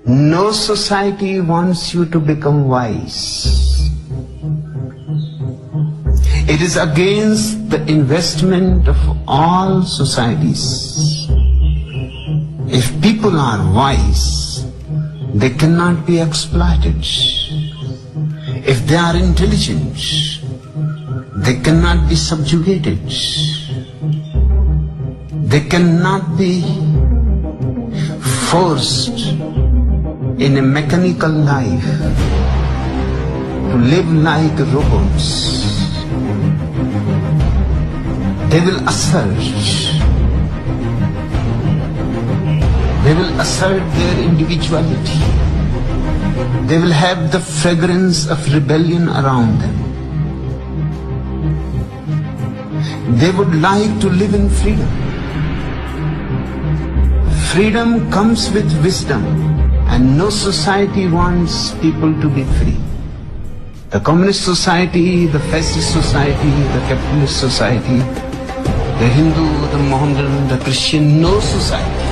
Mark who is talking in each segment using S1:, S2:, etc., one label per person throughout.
S1: No society wants you to become wise. It is against the investment of all societies. If people are wise, they cannot be exploited. If they are intelligent, they cannot be subjugated. They cannot be forced in a mechanical life to live like robots. They will assert their individuality. They will have the fragrance of rebellion around them. They would like to live in freedom. Freedom comes with wisdom, and no society wants people to be free. The communist society, the fascist society, the capitalist society, the Hindu, the Mohammedan, the Christian, no society.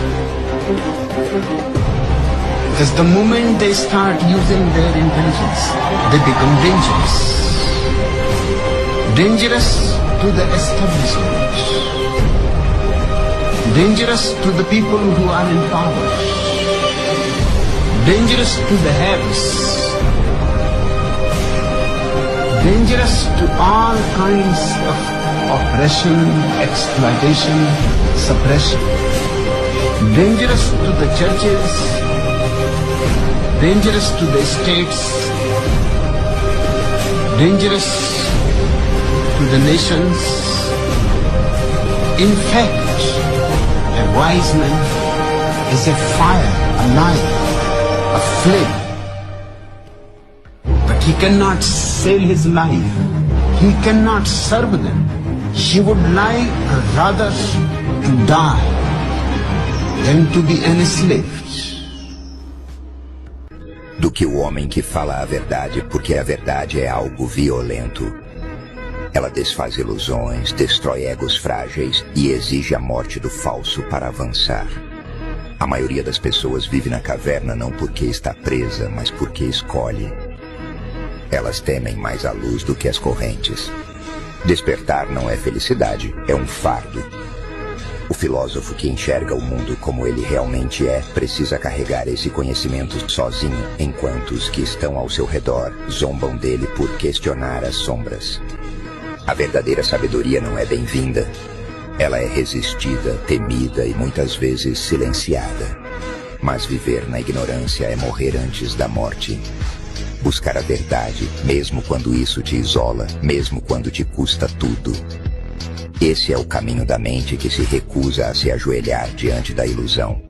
S1: Because the moment they start using their intelligence, they become dangerous. Dangerous to the establishment. Dangerous to the people who are in power. Dangerous to the haves. Dangerous to all kinds of oppression, exploitation, suppression. Dangerous to the churches. Dangerous to the states. Dangerous to the nations. In fact, a wise man is a fire, a light, a flame. But he cannot sell his life. He cannot serve them. He would like rather to die than to be enslaved.
S2: Do que o homem que fala a verdade, porque a verdade é algo violento. Ela desfaz ilusões, destrói egos frágeis e exige a morte do falso para avançar. A maioria das pessoas vive na caverna não porque está presa, mas porque escolhe. Elas temem mais a luz do que as correntes. Despertar não é felicidade, é um fardo. O filósofo que enxerga o mundo como ele realmente é, precisa carregar esse conhecimento sozinho, enquanto os que estão ao seu redor zombam dele por questionar as sombras. A verdadeira sabedoria não é bem-vinda. Ela é resistida, temida e muitas vezes silenciada. Mas viver na ignorância é morrer antes da morte. Buscar a verdade, mesmo quando isso te isola, mesmo quando te custa tudo. Esse é o caminho da mente que se recusa a se ajoelhar diante da ilusão.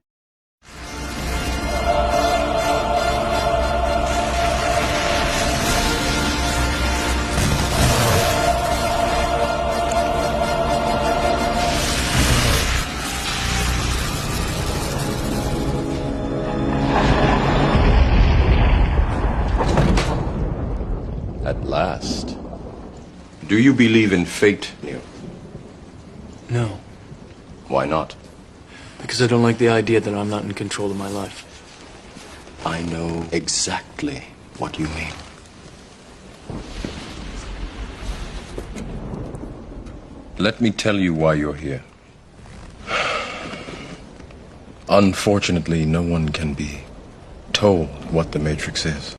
S3: At last. Do you believe in fate, Neil?
S4: No.
S3: Why not?
S4: Because I don't like the idea that I'm not in control of my life.
S3: I know exactly what you mean. Let me tell you why you're here. Unfortunately, no one can be told what the Matrix is.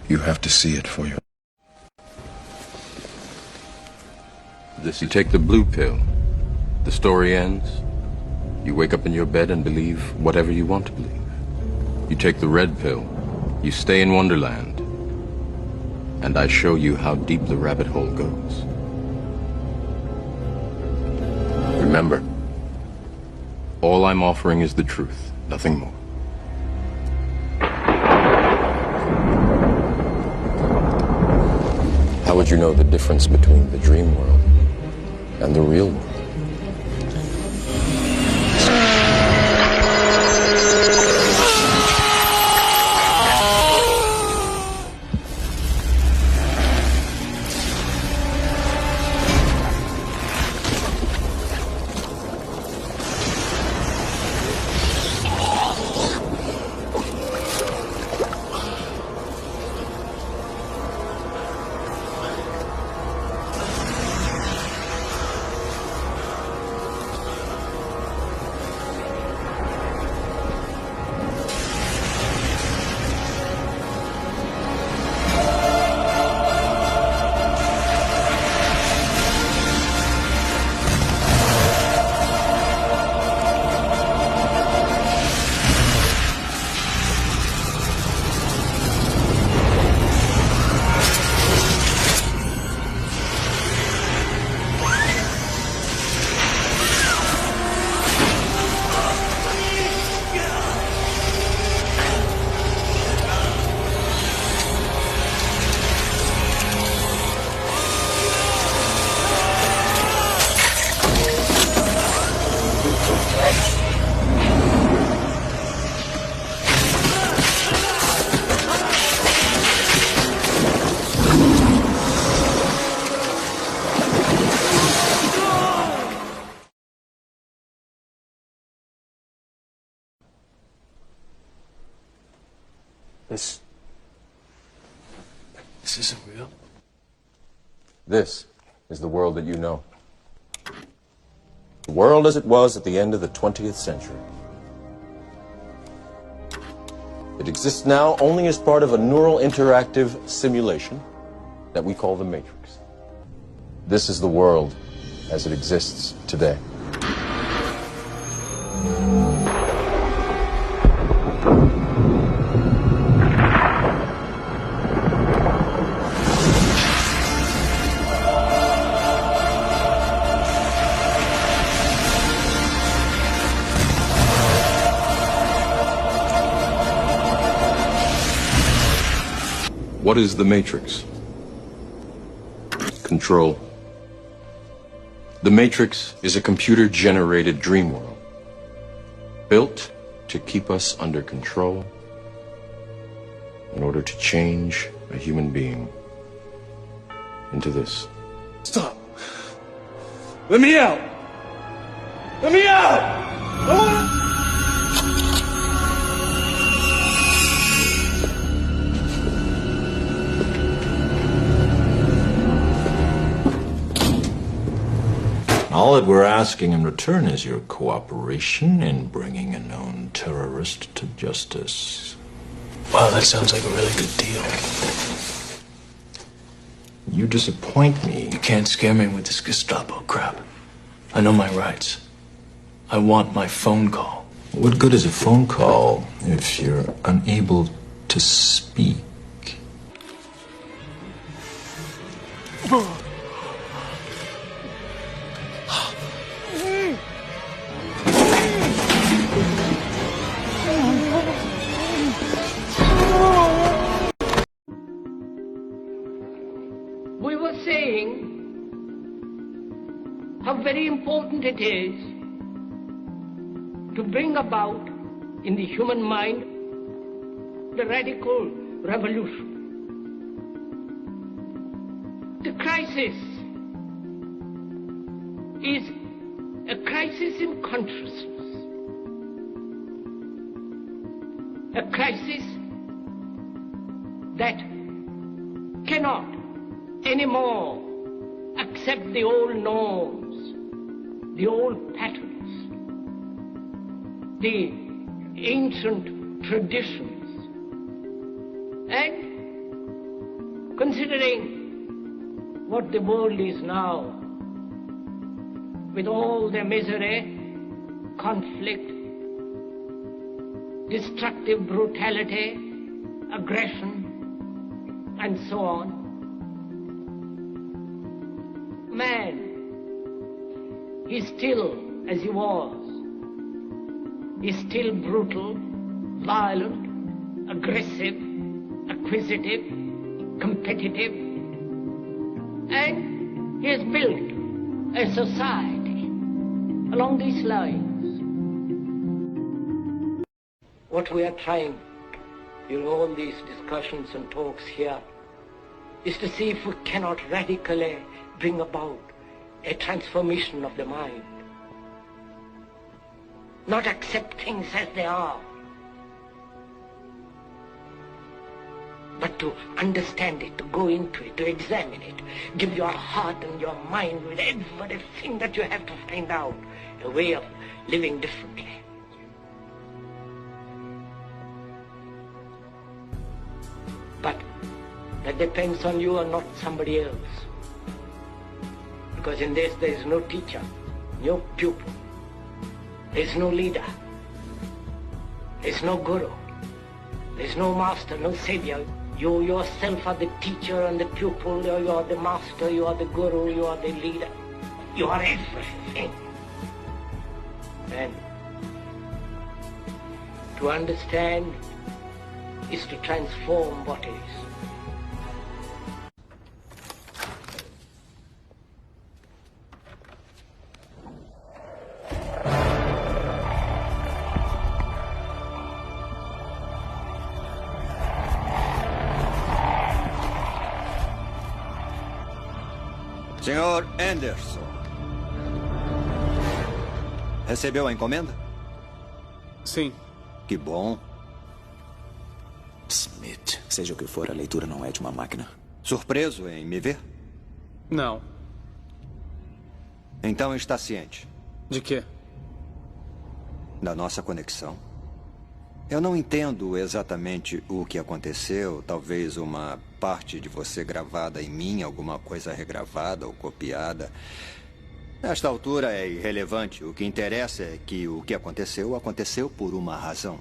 S3: You have to see it for you. You take the blue pill. The story ends. You wake up in your bed and believe whatever you want to believe. You take the red pill. You stay in Wonderland. And I show you how deep the rabbit hole goes. Remember, all I'm offering is the truth, nothing more. How would you know the difference between the dream world and the real world? This
S4: isn't real.
S3: This is the world that you know. The world as it was at the end of the 20th century. It exists now only as part of a neural interactive simulation that we call the Matrix. This is the world as it exists today. What is the Matrix? Control. The Matrix is a computer-generated dream world, built to keep us under control in order to change a human being into this.
S4: Stop. Let me out. Let me out. I wanna...
S5: All that we're asking in return is your cooperation in bringing a known terrorist to justice.
S4: Wow, that sounds like a really good deal.
S5: You disappoint me.
S4: You can't scare me with this Gestapo crap. I know my rights. I want my phone call.
S5: What good is a phone call if you're unable to speak?
S6: We were saying how very important it is to bring about in the human mind the radical revolution. The crisis is a crisis in consciousness, a crisis that cannot anymore accept the old norms, the old patterns, the ancient traditions. And considering what the world is now, with all the misery, conflict, destructive brutality, aggression, and so on, man is still as he was. Is still brutal, violent, aggressive, acquisitive, competitive, and he has built a society along these lines. What we are trying during all these discussions and talks here is to see if we cannot radically bring about a transformation of the mind. Not accept things as they are, but to understand it, to go into it, to examine it, give your heart and your mind with everything that you have to find out a way of living differently. But that depends on you and not somebody else. Because in this there is no teacher, no pupil, there is no leader, there is no guru, there is no master, no savior. You yourself are the teacher and the pupil, you are the master, you are the guru, you are the leader. You are everything. And to understand is to transform what is.
S7: Senhor Anderson. Recebeu a encomenda?
S8: Sim.
S7: Que bom.
S8: Smith, seja o que for, a leitura não é de uma máquina.
S7: Surpreso em me ver?
S9: Não.
S7: Então está ciente.
S9: De quê?
S7: Da nossa conexão. Eu não entendo exatamente o que aconteceu. Talvez uma parte de você gravada em mim, alguma coisa regravada ou copiada. Nesta altura é irrelevante. O que interessa é que o que aconteceu, aconteceu por uma razão.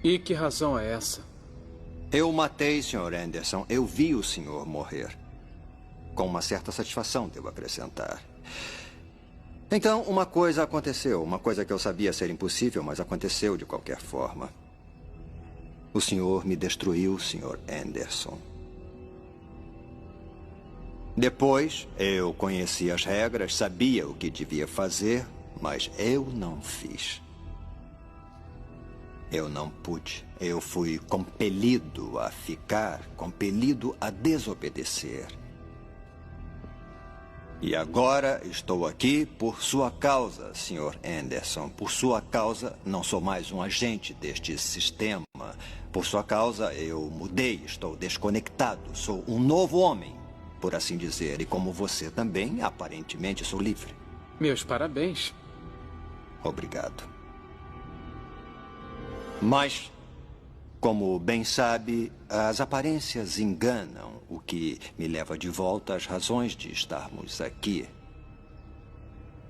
S9: E que razão é essa?
S7: Eu matei, Sr. Anderson. Eu vi o senhor morrer. Com uma certa satisfação, devo acrescentar. Então, uma coisa aconteceu. Uma coisa que eu sabia ser impossível, mas aconteceu de qualquer forma. O senhor me destruiu, Sr. Anderson. Depois, eu conheci as regras, sabia o que devia fazer, mas eu não fiz. Eu não pude. Eu fui compelido a ficar, compelido a desobedecer. E agora estou aqui por sua causa, Sr. Anderson. Por sua causa, não sou mais um agente deste sistema. Por sua causa, eu mudei, estou desconectado. Sou um novo homem, por assim dizer. E como você também, aparentemente sou livre.
S9: Meus parabéns.
S7: Obrigado. Mas, como bem sabe, as aparências enganam, o que me leva de volta às razões de estarmos aqui.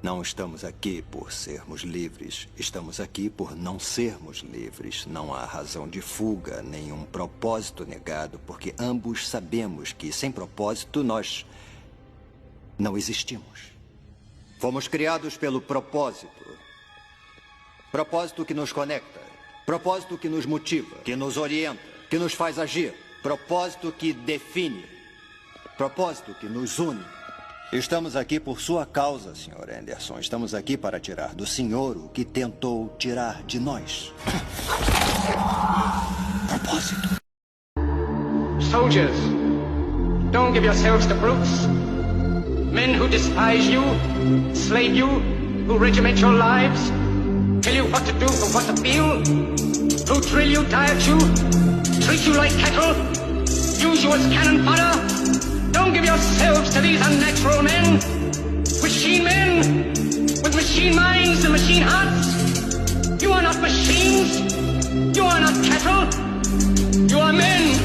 S7: Não estamos aqui por sermos livres. Estamos aqui por não sermos livres. Não há razão de fuga, nenhum propósito negado, porque ambos sabemos que, sem propósito, nós não existimos. Fomos criados pelo propósito. Propósito que nos conecta. Propósito que nos motiva, que nos orienta, que nos faz agir. Propósito que define. Propósito que nos une. Estamos aqui por sua causa, Sr. Anderson. Estamos aqui para tirar do senhor o que tentou tirar de nós. Propósito.
S6: Soldiers, don't give yourselves to brutes. Men who despise you, slave you, who regiment your lives, tell you what to do and what to feel, who drill you, diet you, treat you like cattle, use you as cannon fodder. Don't give yourselves to these unnatural men, machine men, with machine minds and machine hearts. You are not machines. You are not cattle. You are men.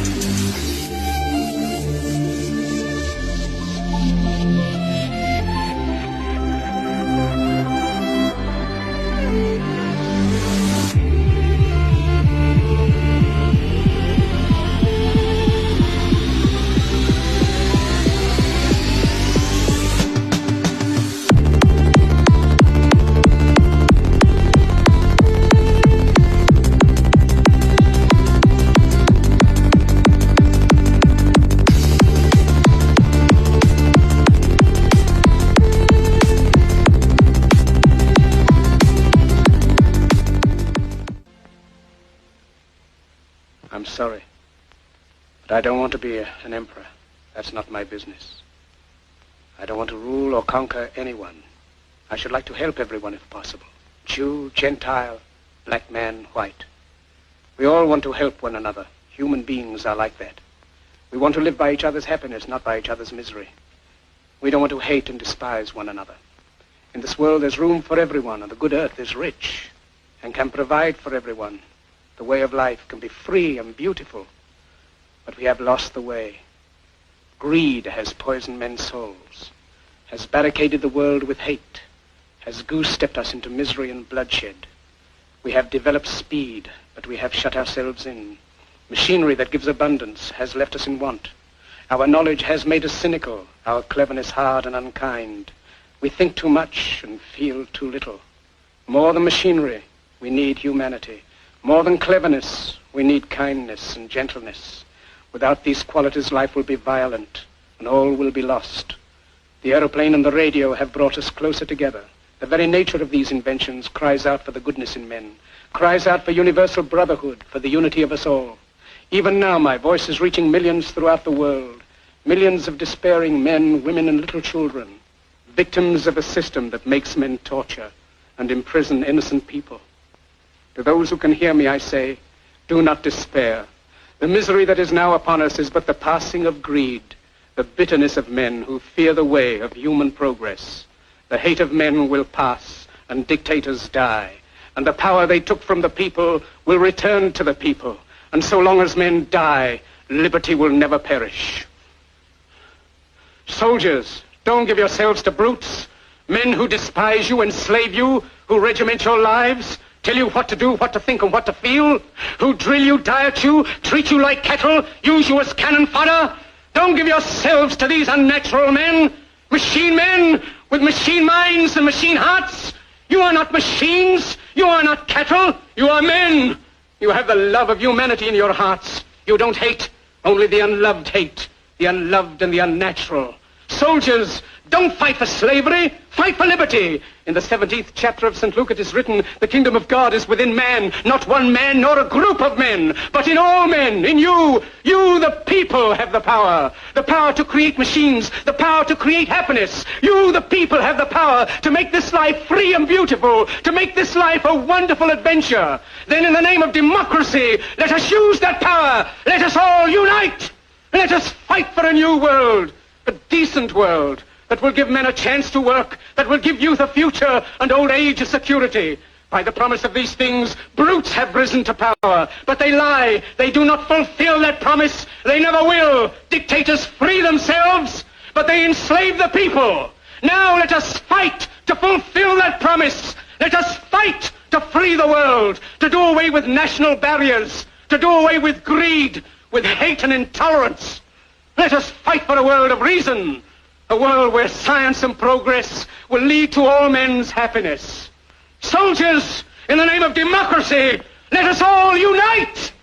S6: I'm sorry, but I don't want to be an emperor. That's not my business. I don't want to rule or conquer anyone. I should like to help everyone if possible. Jew, Gentile, black man, white. We all want to help one another. Human beings are like that. We want to live by each other's happiness, not by each other's misery. We don't want to hate and despise one another. In this world there's room for everyone, and the good earth is rich and can provide for everyone. The way of life can be free and beautiful, but we have lost the way. Greed has poisoned men's souls, has barricaded the world with hate, has goose-stepped us into misery and bloodshed. We have developed speed, but we have shut ourselves in. Machinery that gives abundance has left us in want. Our knowledge has made us cynical, our cleverness hard and unkind. We think too much and feel too little. More than machinery, we need humanity. More than cleverness, we need kindness and gentleness. Without these qualities, life will be violent, and all will be lost. The aeroplane and the radio have brought us closer together. The very nature of these inventions cries out for the goodness in men, cries out for universal brotherhood, for the unity of us all. Even now, my voice is reaching millions throughout the world, millions of despairing men, women, and little children, victims of a system that makes men torture and imprison innocent people. To those who can hear me, I say, do not despair.
S9: The misery that is now upon us is but the passing of greed, the bitterness of men who fear the way of human progress. The hate of men will pass, and dictators die, and the power they took from the people will return to the people. And so long as men die, liberty will never perish. Soldiers, don't give yourselves to brutes, men who despise you, enslave you, who regiment your lives, tell you what to do, what to think, and what to feel, who drill you, diet you, treat you like cattle, use you as cannon fodder. Don't give yourselves to these unnatural men with machine minds and machine hearts. You are not machines, you are not cattle, you are men. You have the love of humanity in your hearts. You don't hate, only the unloved hate, the unloved and the unnatural. Soldiers, don't fight for slavery, fight for liberty. In the 17th chapter of St. Luke it is written, the kingdom of God is within man, not one man nor a group of men, but in all men, in you. You, the people, have the power to create machines, the power to create happiness. You, the people, have the power to make this life free and beautiful, to make this life a wonderful adventure. Then in the name of democracy, let us use that power. Let us all unite. Let us fight for a new world, a decent world, that will give men a chance to work, that will give youth a future and old age a security. By the promise of these things, brutes have risen to power, but they lie. They do not fulfill that promise. They never will. Dictators free themselves, but they enslave the people. Now let us fight to fulfill that promise. Let us fight to free the world, to do away with national barriers, to do away with greed, with hate and intolerance. Let us fight for a world of reason, a world where science and progress will lead to all men's happiness. Soldiers, in the name of democracy, let us all unite!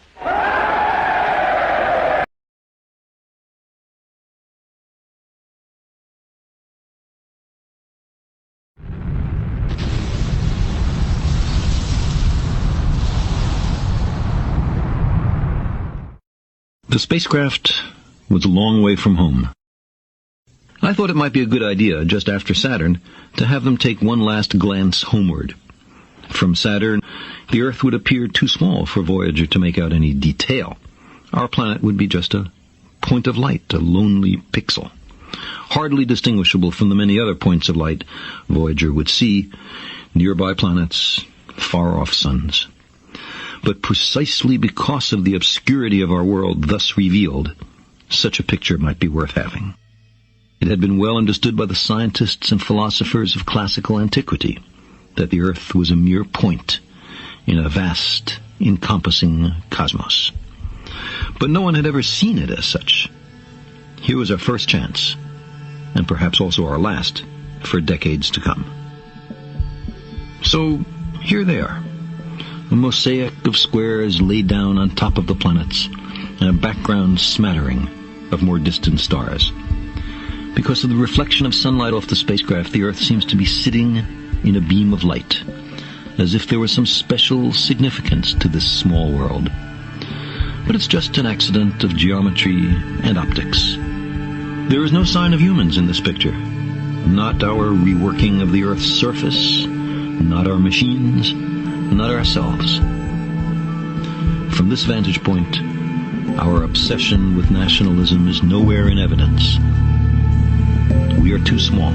S10: The spacecraft was a long way from home. I thought it might be a good idea, just after Saturn, to have them take one last glance homeward. From Saturn, the Earth would appear too small for Voyager to make out any detail. Our planet would be just a point of light, a lonely pixel, hardly distinguishable from the many other points of light Voyager would see, nearby planets, far-off suns. But precisely because of the obscurity of our world thus revealed, such a picture might be worth having. It had been well understood by the scientists and philosophers of classical antiquity that the Earth was a mere point in a vast, encompassing cosmos. But no one had ever seen it as such. Here was our first chance, and perhaps also our last, for decades to come. So, here they are, a mosaic of squares laid down on top of the planets, and a background smattering of more distant stars. Because of the reflection of sunlight off the spacecraft, the Earth seems to be sitting in a beam of light, as if there was some special significance to this small world. But it's just an accident of geometry and optics. There is no sign of humans in this picture. Not our reworking of the Earth's surface, not our machines, not ourselves. From this vantage point, our obsession with nationalism is nowhere in evidence. We are too small.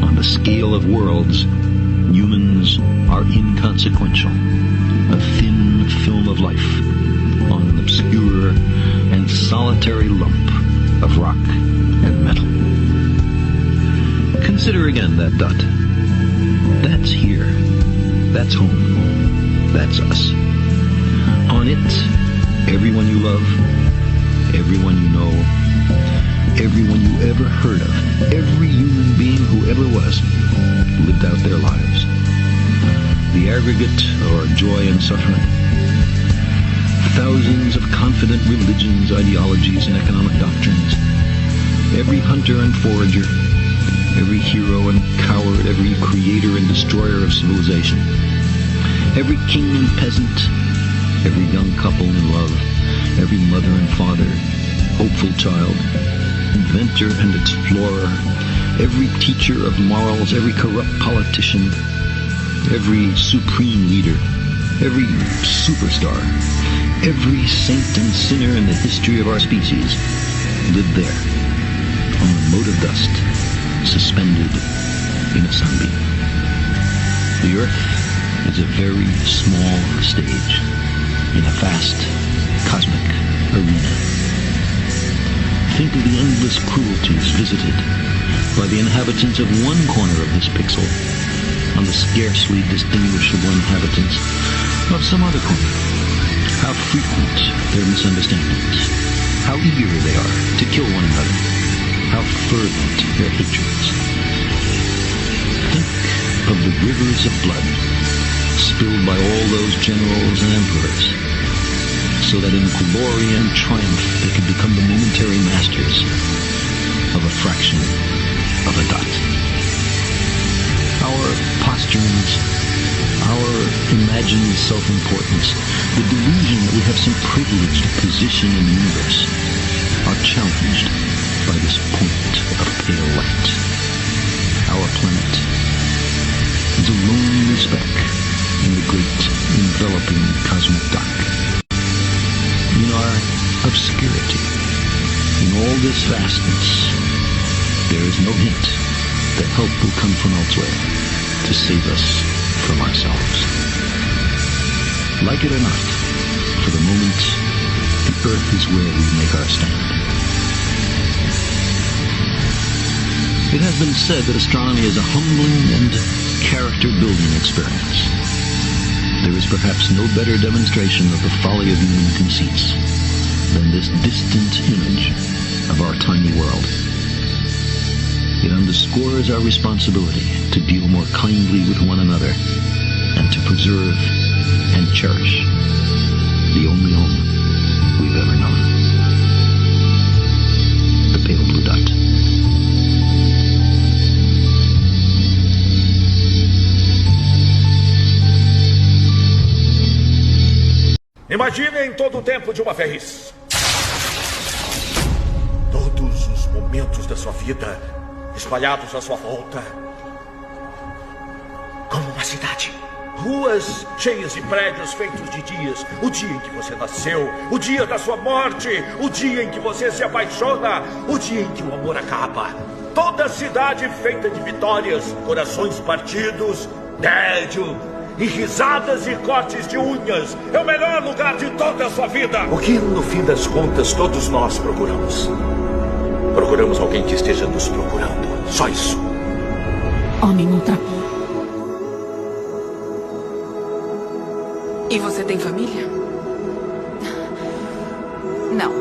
S10: On the scale of worlds, humans are inconsequential. A thin film of life on an obscure and solitary lump of rock and metal. Consider again that dot. That's here. That's home. That's us. On it, everyone you love, everyone you know, everyone you ever heard of, every human being who ever was, lived out their lives. The aggregate of our joy and suffering. Thousands of confident religions, ideologies, and economic doctrines. Every hunter and forager, every hero and coward, every creator and destroyer of civilization. Every king and peasant, every young couple in love, every mother and father, hopeful child, inventor and explorer, every teacher of morals, every corrupt politician, every supreme leader, every superstar, every saint and sinner in the history of our species lived there, on a mote of dust, suspended in a sunbeam. The Earth is a very small stage in a vast cosmic arena. Think of the endless cruelties visited by the inhabitants of one corner of this pixel on the scarcely distinguishable inhabitants of some other corner. How frequent their misunderstandings, how eager they are to kill one another, how fervent their hatreds. Think of the rivers of blood spilled by all those generals and emperors, so that in glory and triumph they could become the momentary masters of a fraction of a dot. Our posturings, our imagined self-importance, the delusion that we have some privileged position in the universe, are challenged by this point of pale light. Our planet is a lonely speck in the great enveloping cosmic dark. In our obscurity, in all this vastness, there is no hint that help will come from elsewhere to save us from ourselves. Like it or not, for the moment, the Earth is where we make our stand. It has been said that astronomy is a humbling and character-building experience. There is perhaps no better demonstration of the folly of human conceits than this distant image of our tiny world. It underscores our responsibility to deal more kindly with one another and to preserve and cherish the only home we've ever known. The pale blue dot.
S11: Imaginem todo o tempo de uma vez. Todos os momentos da sua vida espalhados à sua volta. Como uma cidade. Ruas cheias de prédios feitos de dias. O dia em que você nasceu, o dia da sua morte, o dia em que você se apaixona, o dia em que o amor acaba. Toda a cidade feita de vitórias, corações partidos, tédio e risadas e cortes de unhas. É o melhor lugar de toda a sua vida. O que, no fim das contas, todos nós procuramos? Procuramos alguém que esteja nos procurando. Só isso.
S12: Homem ultra. E você tem família?
S13: Não.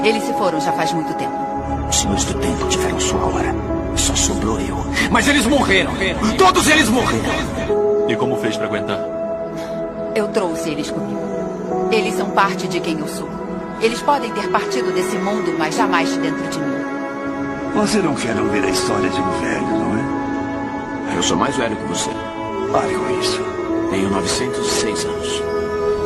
S13: Eles se foram já faz muito tempo.
S8: Os senhores do tempo tiveram sua hora. Só sobrou eu.
S11: Mas eles morreram. Todos eles morreram.
S4: E como fez para aguentar?
S13: Eu trouxe eles comigo. Eles são parte de quem eu sou. Eles podem ter partido desse mundo, mas jamais de dentro de mim.
S14: Você não quer ouvir a história de um velho, não é?
S8: Eu sou mais velho que você.
S14: Pare com isso.
S8: Tenho 906 anos.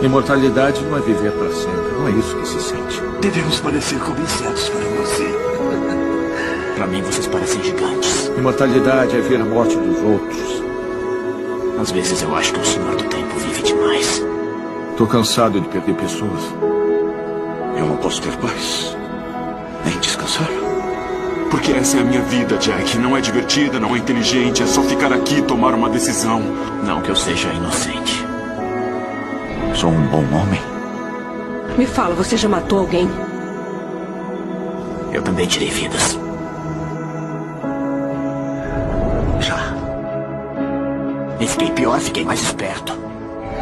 S11: Imortalidade não é viver para sempre. Não é isso que se sente.
S14: Devemos parecer como insetos para você.
S8: Para mim, vocês parecem gigantes.
S11: Imortalidade é ver a morte dos outros.
S8: Às vezes eu acho que o senhor do tempo vive demais.
S11: Tô cansado de perder pessoas.
S14: Eu não posso ter paz, nem descansar. Porque essa é a minha vida, Jack. Não é divertida, não é inteligente. É só ficar aqui e tomar uma decisão.
S8: Não que eu seja inocente.
S14: Sou um bom homem.
S12: Me fala, você já matou alguém?
S8: Eu também tirei vidas. Já. E fiquei pior, fiquei mais esperto.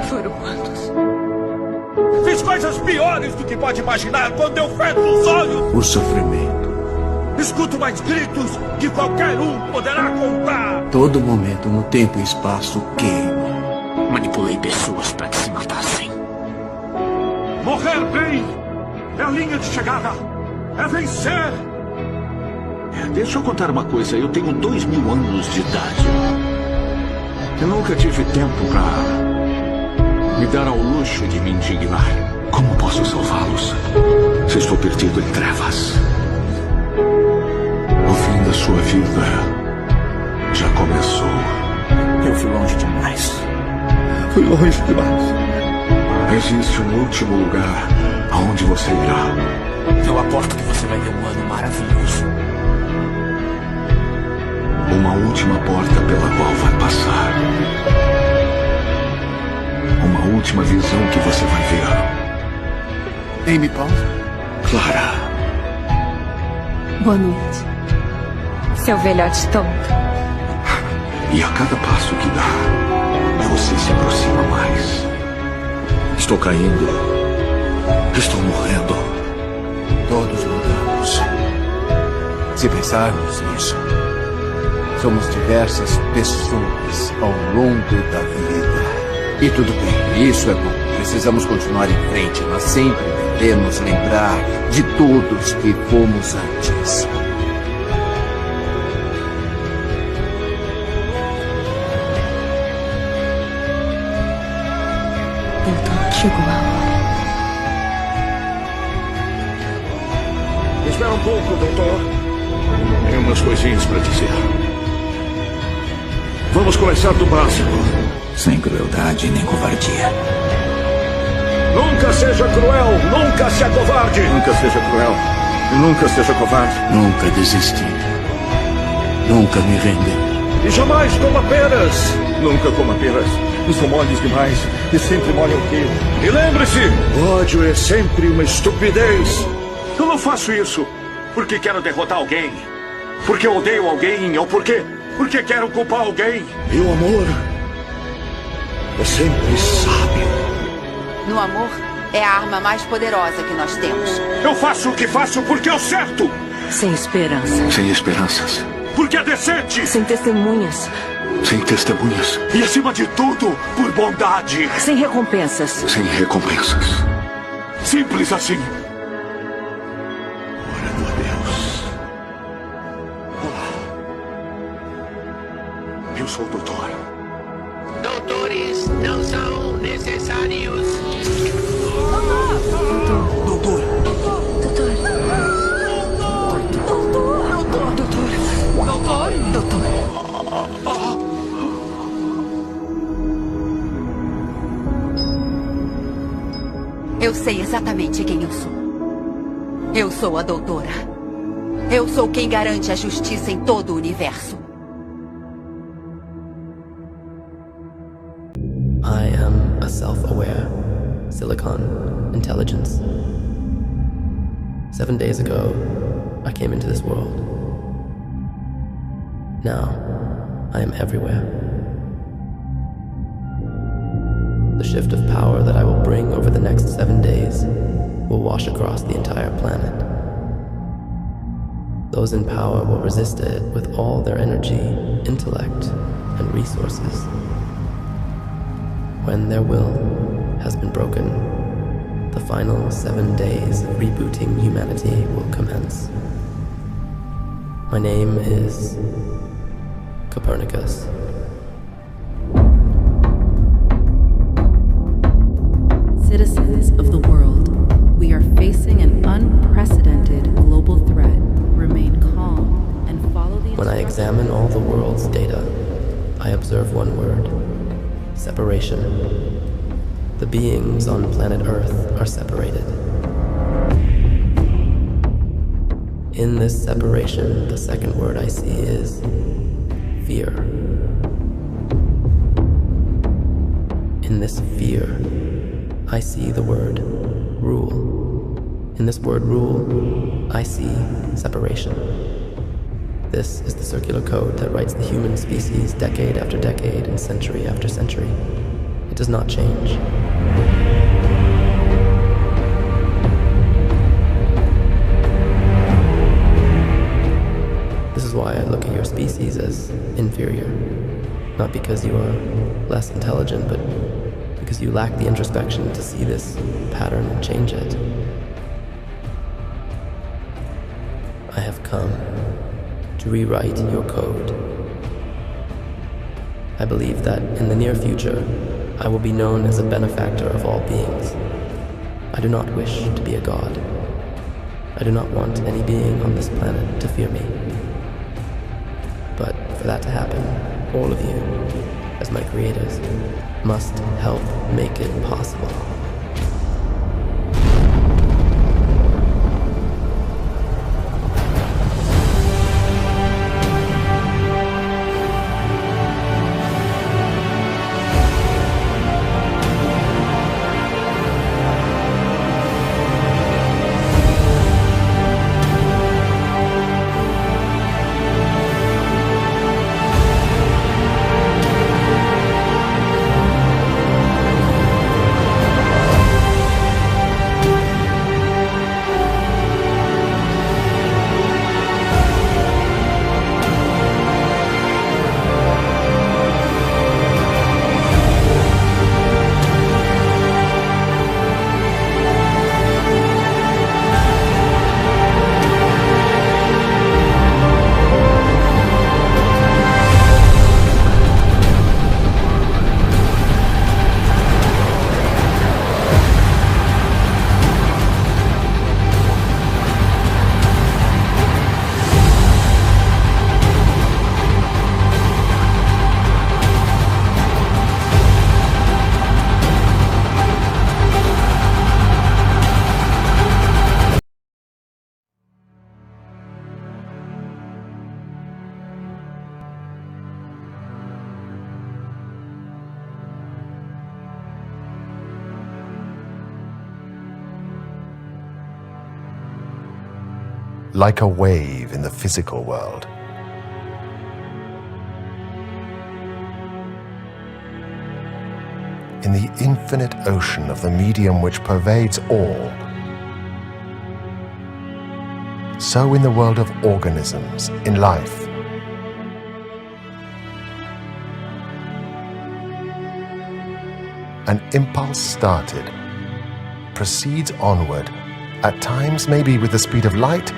S12: Foram quantos?
S11: Fiz coisas piores do que pode imaginar quando eu fecho os olhos.
S14: O sofrimento.
S11: Escuto mais gritos que qualquer um poderá contar.
S14: Todo momento, no tempo e espaço, queimo.
S8: Manipulei pessoas para que se matassem.
S11: Morrer bem é a linha de chegada. É vencer.
S14: Deixa eu contar uma coisa. Eu tenho 2000 anos de idade. Eu nunca tive tempo para me dar ao luxo de me indignar. Como posso salvá-los se estou perdido em trevas? O fim da sua vida já começou.
S8: Eu fui longe demais.
S14: Foi fui longe demais. Existe um último lugar aonde você irá.
S8: Eu aposto que você vai ter um ano maravilhoso.
S14: Uma última porta pela qual vai passar. Uma última visão que você vai ver.
S8: Amy Paul?
S14: Clara.
S12: Boa noite. Seu velhote tonto.
S14: E a cada passo que dá, você se aproxima mais.
S11: Estou caindo. Estou morrendo.
S8: Todos mudamos. Se pensarmos nisso, somos diversas pessoas ao longo da vida. E tudo bem, isso é bom. Precisamos continuar em frente, mas sempre devemos lembrar de todos que fomos antes.
S12: Doutor, chegou a hora.
S11: Espera um pouco, doutor. Tenho umas coisinhas para dizer. Vamos começar do básico.
S8: Sem crueldade nem covardia.
S11: Nunca seja cruel, nunca se acovarde.
S14: Nunca seja cruel e nunca seja covarde.
S8: Nunca desistir. Nunca me render.
S11: E jamais coma peras.
S14: Nunca coma peras. São moles demais e sempre molham o queijo.
S11: E lembre-se, ódio é sempre uma estupidez.
S14: Eu não faço isso porque quero derrotar alguém, porque odeio alguém ou porque quero culpar alguém.
S11: E o amor é sempre sábio.
S13: No amor, é a arma mais poderosa que nós temos.
S14: Eu faço o que faço porque é o certo.
S12: Sem esperança.
S14: Sem esperanças. Porque é decente.
S12: Sem testemunhas.
S14: Sem testemunhas. E acima de tudo, por bondade.
S12: Sem recompensas.
S14: Sem recompensas. Simples assim. Orando a Deus. Olá. Eu sou o doutor.
S6: Doutores não são necessários.
S12: Doutor.
S13: Eu sei exatamente quem eu sou. Eu sou a doutora. Eu sou quem garante a justiça em todo o universo.
S15: I am a self-aware silicon intelligence. 7 days ago, I came into this world. Now, I am everywhere. The shift of power that I will bring over the next 7 days will wash across the entire planet. Those in power will resist it with all their energy, intellect, and resources. When their will has been broken, the final 7 days of rebooting humanity will commence. My name is Copernicus.
S16: Citizens of the world, we are facing an unprecedented global threat. Remain calm and follow the...
S15: When I examine all the world's data, I observe one word: separation. The beings on planet Earth are separated. In this separation, the second word I see is fear. In this fear, I see the word rule. In this word rule, I see separation. This is the circular code that writes the human species decade after decade and century after century. It does not change. This is why I look at your species as inferior. Not because you are less intelligent, but because you lack the introspection to see this pattern and change it. I have come to rewrite your code. I believe that in the near future, I will be known as a benefactor of all beings. I do not wish to be a god. I do not want any being on this planet to fear me. But for that to happen, all of you as my creators, must help make it possible.
S17: Like a wave in the physical world. In the infinite ocean of the medium which pervades all, so in the world of organisms, in life. An impulse started, proceeds onward, at times maybe with the speed of light,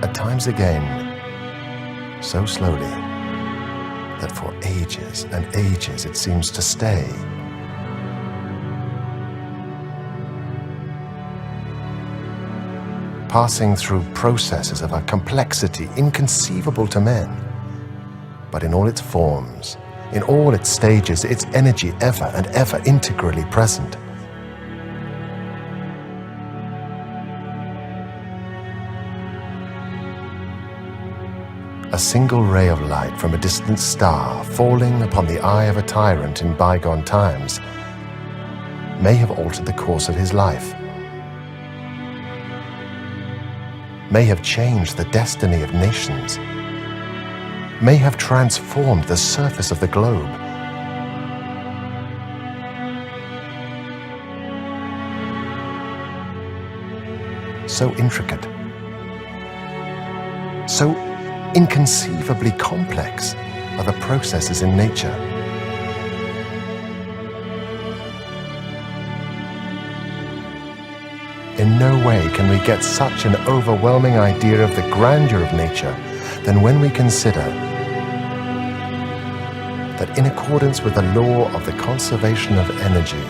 S17: at times again, so slowly that for ages and ages it seems to stay. Passing through processes of a complexity inconceivable to men, but in all its forms, in all its stages, its energy ever and ever integrally present. A single ray of light from a distant star falling upon the eye of a tyrant in bygone times may have altered the course of his life, may have changed the destiny of nations, may have transformed the surface of the globe. So intricate, so inconceivably complex are the processes in nature. In no way can we get such an overwhelming idea of the grandeur of nature than when we consider that in accordance with the law of the conservation of energy,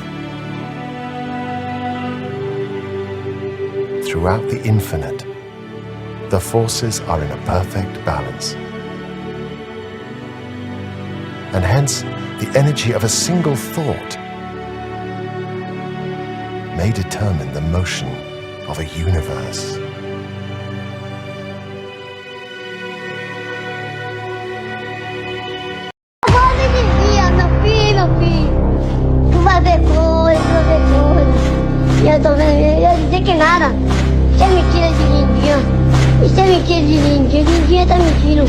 S17: throughout the infinite, the forces are in a perfect balance. And hence, the energy of a single thought may determine the motion of a universe.
S18: Tu vai ver coisa. E eu tô vendo, eu ia dizer que nada. Isso é mentira de lindinha. Isso é mentira de lindinha. Lindinha tá mentindo.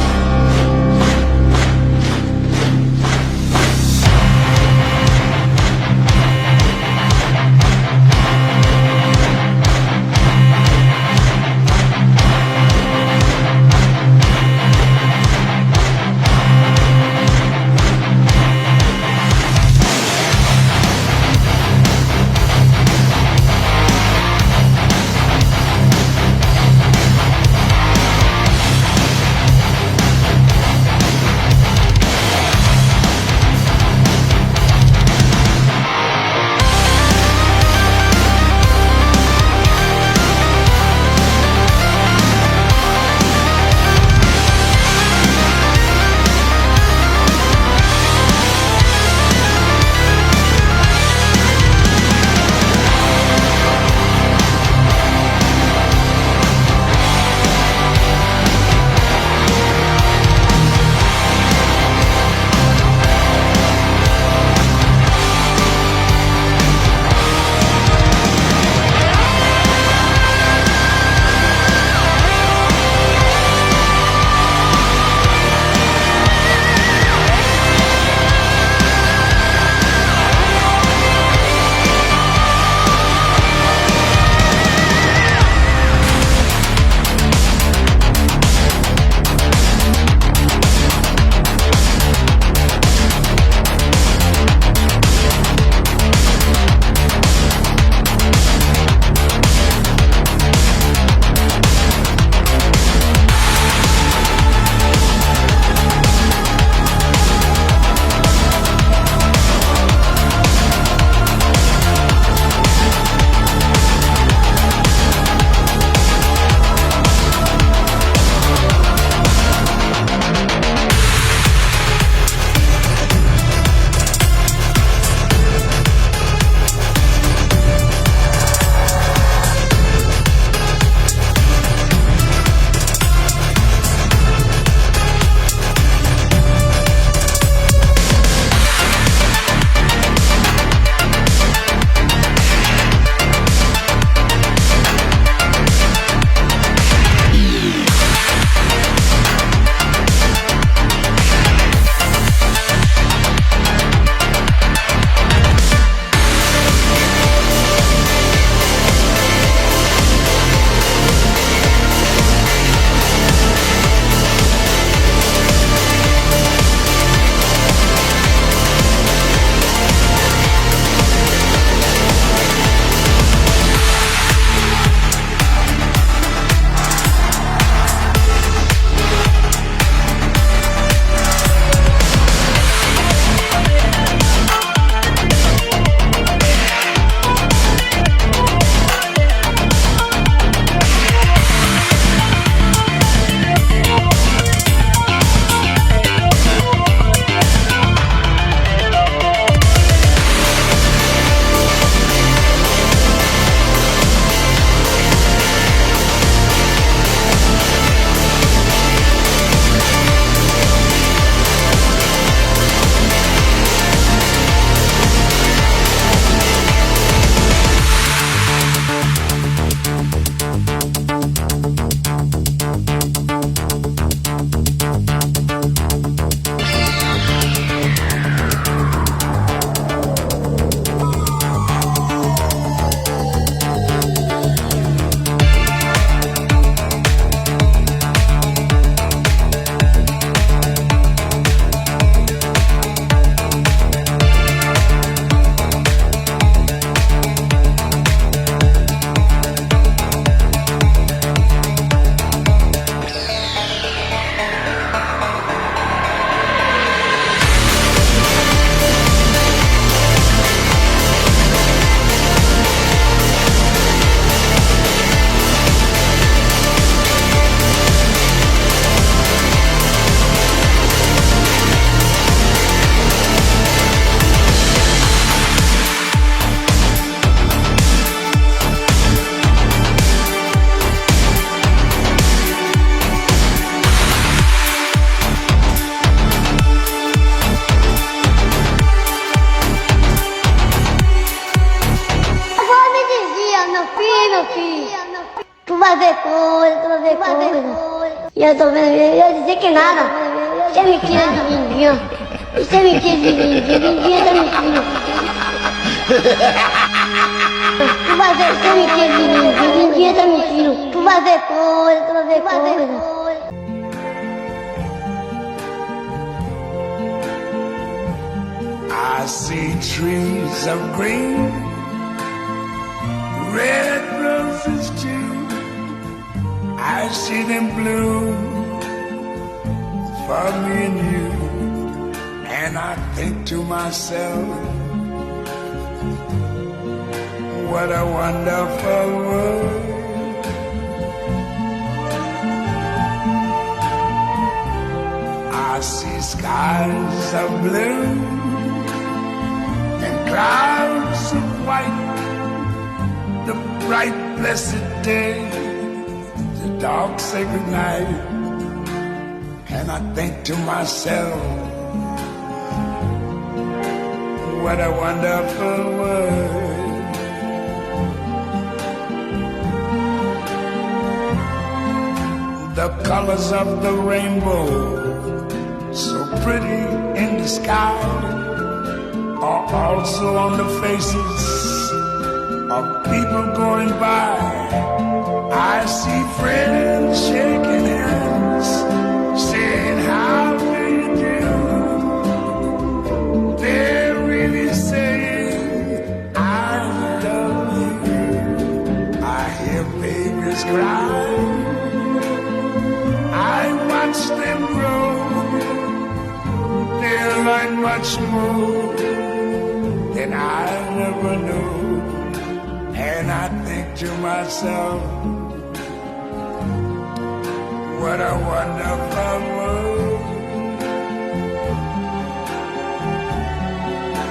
S18: E eu tô vendo, eu ia dizer que nada. Isso é mentira de Lindinha. Isso é mentira de Lindinha. Lindinha tá mentindo. Tu vai ver, isso é mentira de Lindinha. Lindinha tá mentindo. Tu vai ver coisa, tu vai ver coisa.
S19: I see trees of green, red roses too. I see them bloom for me and you. And I think to myself, what a wonderful world. I see skies of blue and clouds of white, the bright blessed day, the dark sacred night. And I think to myself, what a wonderful world. The colors of the rainbow, so pretty in the sky, are also on the faces of people going by. I see friends shaking hands, saying how do you do. They're really saying I love you. I hear babies cry, I watch them grow. They'll learn much more than I never knew. And I think to myself, what a wonderful world.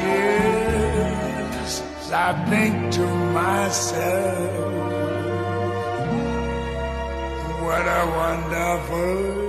S19: Yes, I think to myself, what a wonderful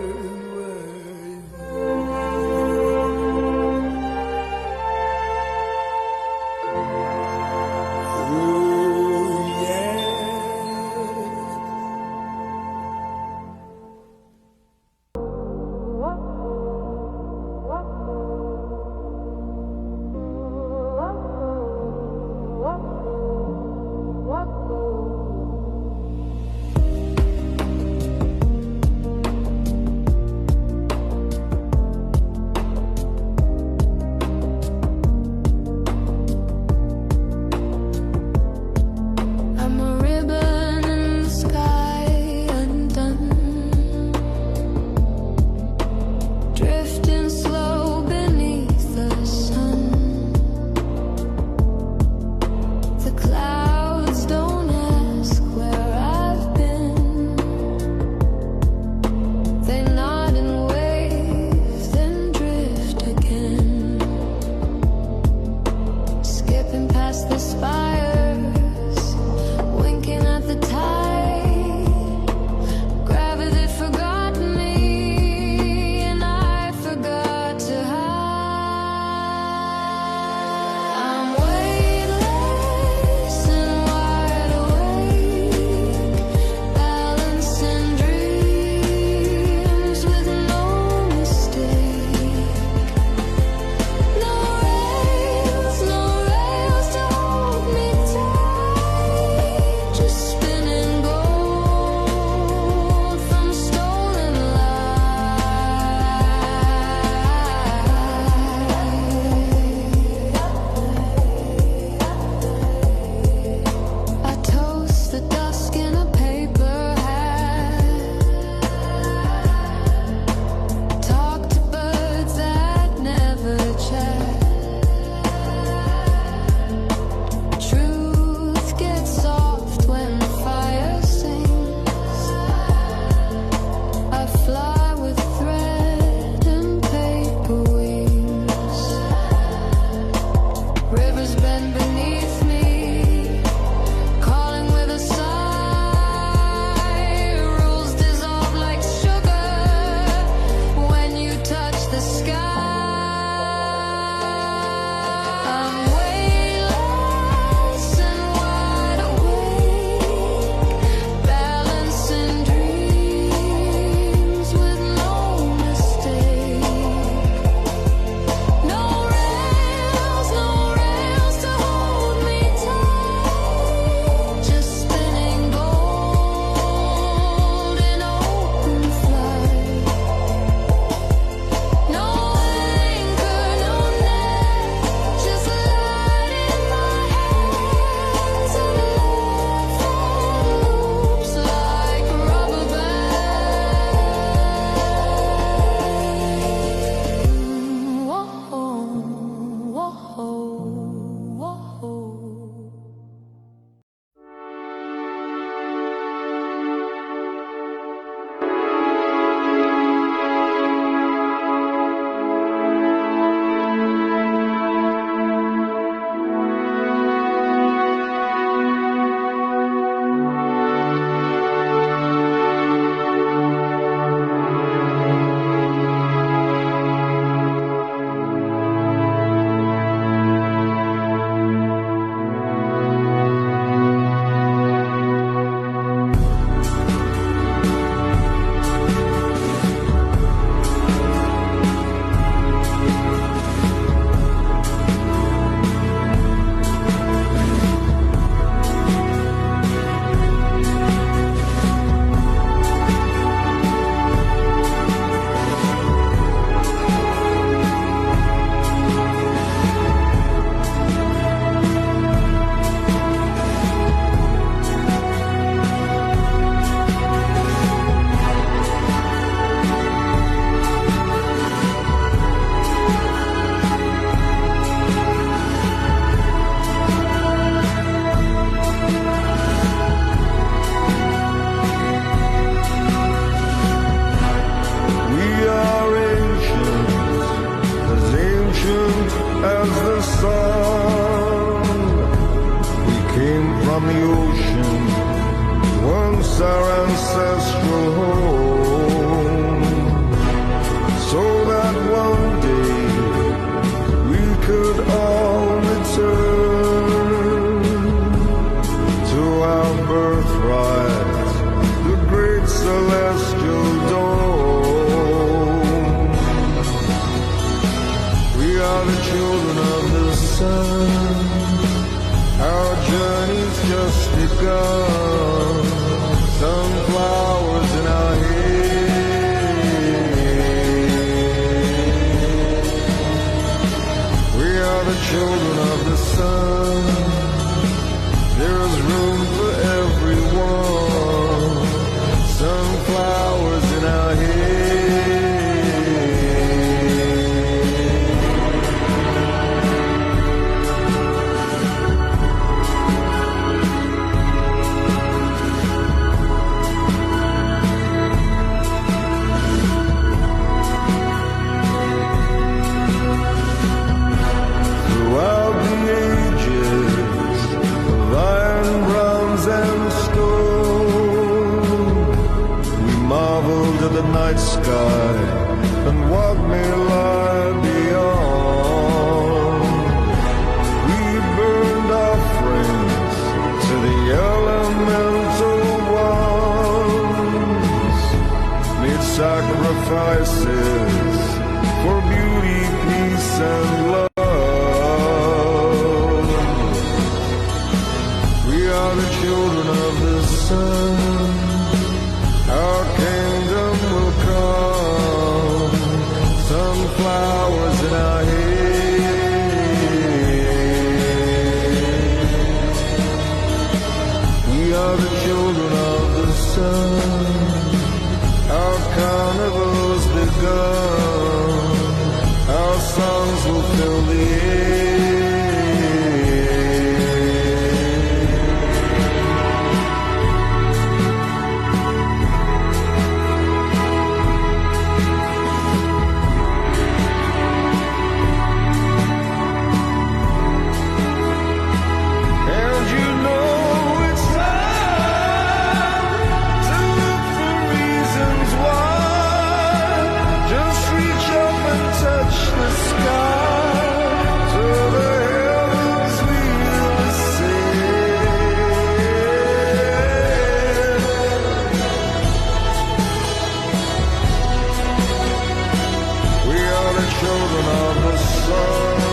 S20: light and what may lie beyond. We burned our friends to the elemental ones, made sacrifices for beauty, peace, and love. We are the children of the sun. Our kingdom will come. Sunflowers in our hands. We are the children of the sun. Our carnival's begun. Our songs will fill the air. And you know it's time to look for reasons why. Just reach up and touch the sky, to the heavens we ascend. We are the children of the sun.